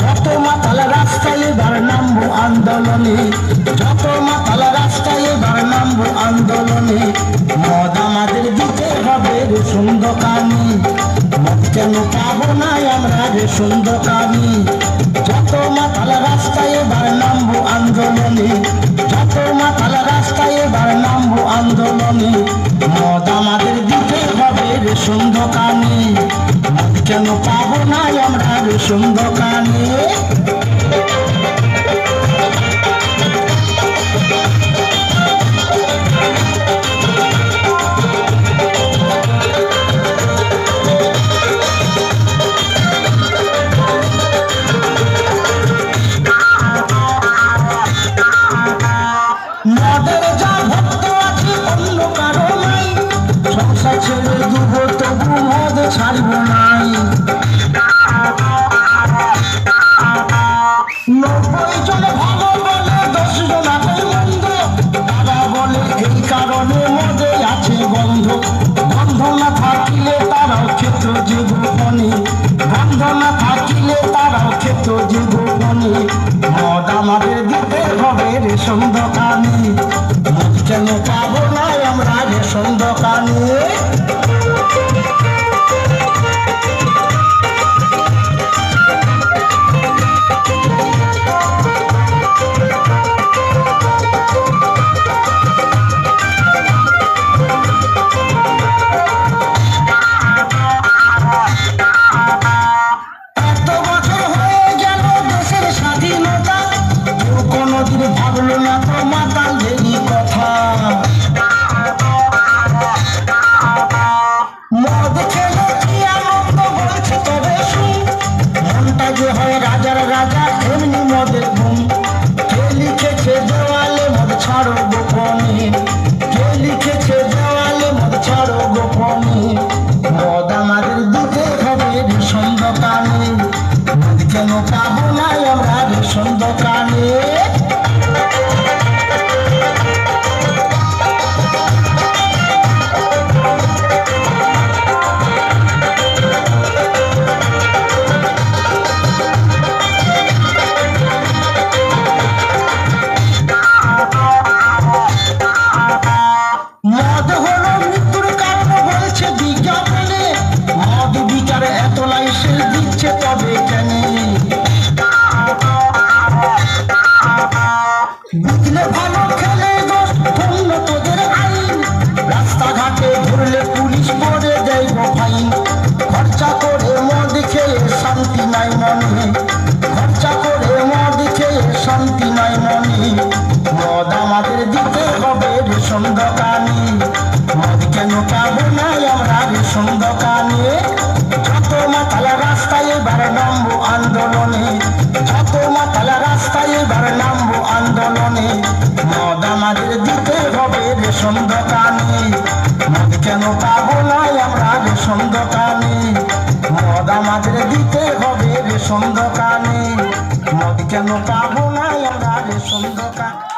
যত মাতাল রাস্তায় এবার নামবো আন্দোলনে, যত মাতাল রাস্তায় এবার নামবো আন্দোলনে। মদ আমাদের দিতে হবে রেশন দোকানি, মদ কেন পাবো না আমরা রেশন দোকানি। যত মাতাল রাস্তায় এবার নামবো আন্দোলনে, যত মাতাল রাস্তায় এবার নামবো আন্দোলনে। মদ আমাদের দিতে হবে রেশন দোকানি, মদ কেন পাবো না আমরা রেশন দোকানি। মদের যা ভক্ত আছে অন্য কারো নাই, সংসার ছেড়ে দুব তবু মদ ছাড়ব নাই। 90 জন ভালো বলে 10 জন আছে মন্দ, তারা বলে এই কারণে মদে আছে গন্ধ। গন্ধ না থাকিলে তারাও খেত যে গোপনে, গন্ধ না থাকিলে তারাও খেত যে গোপনে। মদ আমাদের দিতে হবে রেশন দোকানে, মদ কেন পাবো না আমরা রেশন দোকানে। ভাবলো না তো মাতাল দেরি কথা, মদ খেলে কি আনন্দ বলছে তবে শুন। মনটা যে হয় রাজার রাজা এমনি মদের ঘুম। কে লিখেছে দেওয়ালে মদ ছাড়ো গোপনে, কে লিখেছে দেওয়ালে মদ ছাড়ো গোপনে। মদ আমাদের দিতে হবে রেশন দোকানে, মদ কেন পাবো না আমরা রেশন দোকানে। মদ হলো মৃত্যুর কারণ বলছে বিজ্ঞাপনে, মদ বিচারে এত লাইসেন্স দিচ্ছে তবে কেন। বুঝলে ভালো খেলে দোষ ধন্য তোদের আইন, রাস্তাঘাটে ঘুরলে পুলিশ করে দেয় ফাইন। খরচা করে মদ খেয়ে শান্তি নাই মনে, খরচা করে মদ খেয়ে শান্তি নাই মনে। মদ আমাদের দিতে হবে রেশন দোকানে, মদ কেন পাবো না আমরা রেশন দোকানে। যত মাতাল রাস্তায় এবার নামবো আন্দোলনে, যত মাতাল রাস্তায় এবার নামবো আন্দোলনে। মদ আমাদের দিতে হবে রেশন দোকানে, মদ কেন পাবো না আমরা রেশন দোকানে। মদ আমাদের দিতে হবে রেশন দোকানে, মদ কেন পাবো না আমরা রেশন দোকানে।